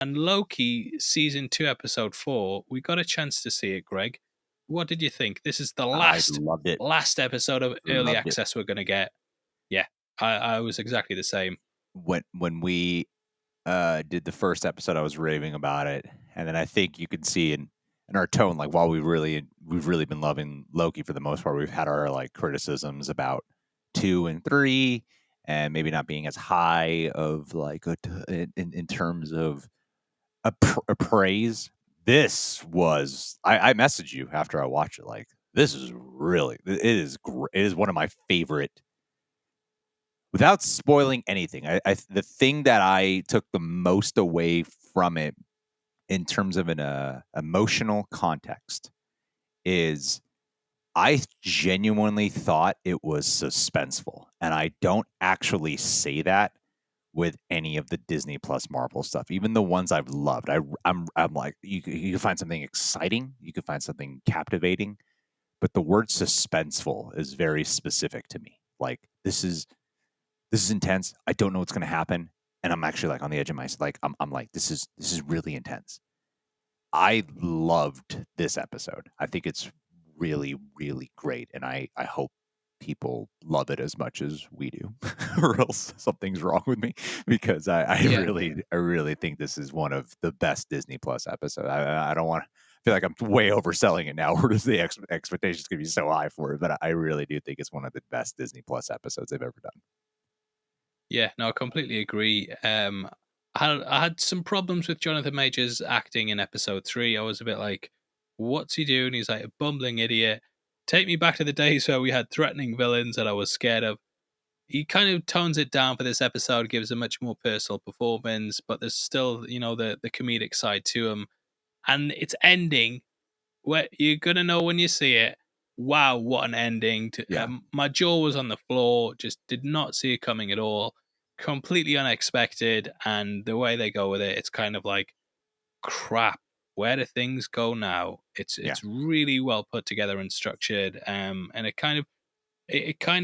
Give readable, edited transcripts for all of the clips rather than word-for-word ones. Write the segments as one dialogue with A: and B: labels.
A: And Loki season 2, episode 4, we got a chance to see it, Greg. What did you think? This is the
B: I loved it.
A: last episode of early
B: Loved it.
A: access we're going to get. Yeah, I was exactly the same.
B: When we did the first episode, I was raving about it, and then I think you could see in our tone, like while we've really been loving Loki for the most part, we've had our like criticisms about 2 and 3, and maybe not being as high of like in terms of a praise. This was I messaged you after I watched it, like, this is really, it is great. It is one of my favorite. Without spoiling anything, the thing that I took the most away from it in terms of an emotional context is I genuinely thought it was suspenseful, and I don't actually say that with any of the Disney Plus Marvel stuff, even the ones I've loved. I'm like, you can find something exciting, you can find something captivating, but the word suspenseful is very specific to me. Like, this is intense. I don't know what's going to happen, and I'm actually like on the edge of my, like, I'm like, this is really intense. I loved this episode. I think it's really, really great, and I hope people love it as much as we do, or else something's wrong with me, because I really think this is one of the best Disney Plus episodes. I don't want to feel like I'm way overselling it now, or does the expectations going to be so high for it, but I really do think it's one of the best Disney Plus episodes they've ever done.
A: Yeah, no, I completely agree. I had some problems with Jonathan Majors acting in episode 3. I was a bit like, what's he doing? He's like a bumbling idiot. Take me back to the days where we had threatening villains that I was scared of. He kind of tones it down for this episode, gives a much more personal performance, but there's still, the comedic side to him. And it's ending where you're going to know when you see it. Wow, what an ending. My jaw was on the floor, just did not see it coming at all. Completely unexpected. And the way they go with it, it's kind of like, crap, where do things go now? It's really well put together and structured. And it kind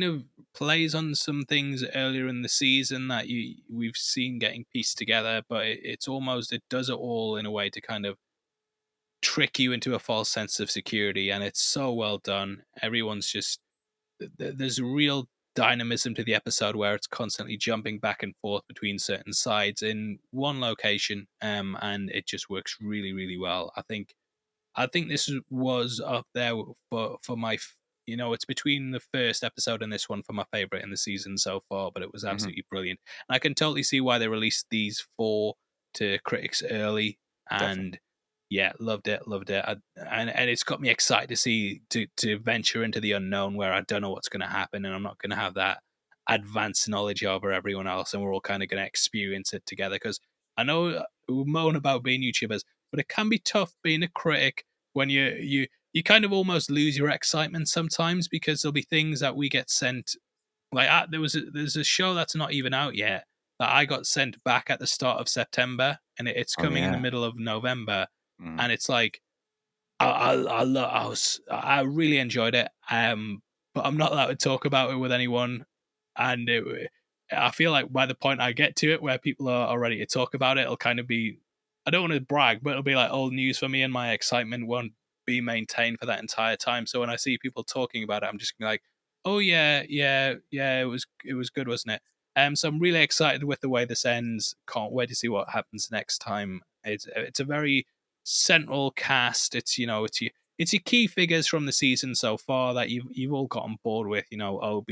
A: of plays on some things earlier in the season that we've seen getting pieced together, but it's almost, it does it all in a way to kind of trick you into a false sense of security, and it's so well done. Everyone's just, there's real dynamism to the episode where it's constantly jumping back and forth between certain sides in one location, and it just works really, really well. I think this was up there for my, it's between the first episode and this one for my favorite in the season so far, but it was absolutely brilliant. And I can totally see why they released these 4 to critics early, and yeah, loved it. And it's got me excited to see, to venture into the unknown where I don't know what's going to happen, and I'm not going to have that advanced knowledge over everyone else, and we're all kind of going to experience it together. Because I know we moan about being YouTubers, but it can be tough being a critic when you kind of almost lose your excitement sometimes, because there'll be things that we get sent. Like, there's a show that's not even out yet that I got sent back at the start of September, and it's coming in the middle of November, and it's like, I really enjoyed it, but I'm not allowed to talk about it with anyone, and I feel like by the point I get to it where people are ready to talk about it, it'll kind of be, I don't want to brag, but it'll be like old news for me, and my excitement won't be maintained for that entire time. So when I see people talking about it, I'm just gonna be like, oh yeah, it was good, wasn't it? So I'm really excited with the way this ends. Can't wait to see what happens next time. It's a very central cast. It's your key figures from the season so far that you've all got on board with. OB,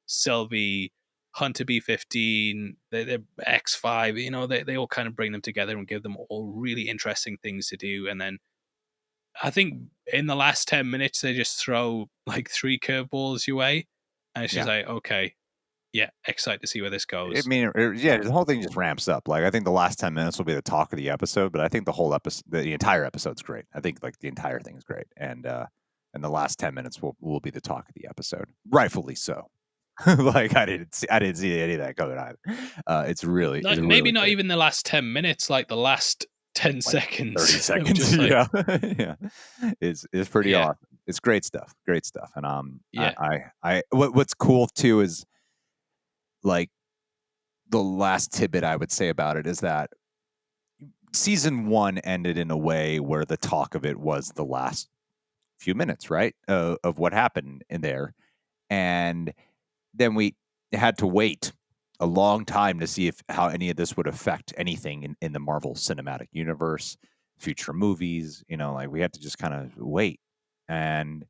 A: Sylvie, Hunter B15, they're X5. They all kind of bring them together and give them all really interesting things to do. And then I think in the last 10 minutes they just throw like 3 curveballs your way, and it's just like, okay, yeah, excited to see where this
B: I
A: goes.
B: mean, the whole thing just ramps up. Like, I think the last 10 minutes will be the talk of the episode, but I think the whole episode, the entire episode's great. I think like the entire thing is great, and the last 10 minutes will be the talk of the episode, rightfully so. Like, I didn't see any of that coming either. It's really,
A: Like, maybe
B: really
A: not
B: great.
A: even the last 10 minutes, like the last 10
B: Like
A: seconds.
B: 30 seconds.
A: Like,
B: Yeah. It's pretty awesome. It's great stuff. And what's cool too is, like, the last tidbit I would say about it is that season 1 ended in a way where the talk of it was the last few minutes, right? Of what happened in there. And then we had to wait a long time to see if how any of this would affect anything in the Marvel Cinematic Universe, future movies. Like we had to just kind of wait. And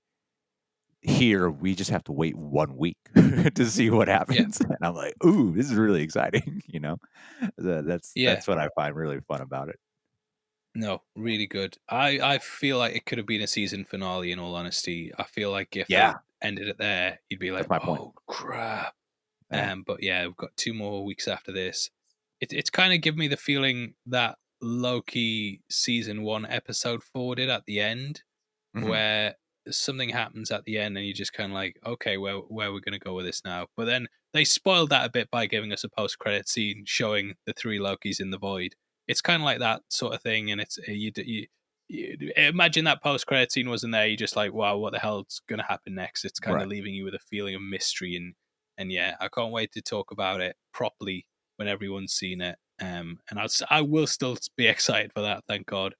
B: here we just have to wait 1 week to see what
A: Yeah,
B: happens. And I'm like, ooh, this is really exciting. That's
A: yeah.
B: that's what I find really fun about it.
A: No, really good. I feel like it could have been a season finale. In all honesty, I feel like if they
B: Yeah,
A: ended it there, you'd be like,
B: that's my point.
A: "Oh crap!"
B: Yeah.
A: But yeah, we've got 2 more weeks after this. It's kind of given me the feeling that Loki season 1 episode 4 did at the end,
B: Mhm.
A: where something happens at the end and you're just kind of like, okay, where we're going to go with this now. But then they spoiled that a bit by giving us a post credit scene showing the 3 Lokis in the void. It's kind of like that sort of thing, and it's you imagine that post credit scene wasn't there. You're just like, wow, what the hell's going to happen next? It's kind of
B: Right.
A: leaving you with a feeling of mystery, and yeah, I can't wait to talk about it properly when everyone's seen it. And I will still be excited for that. Thank God.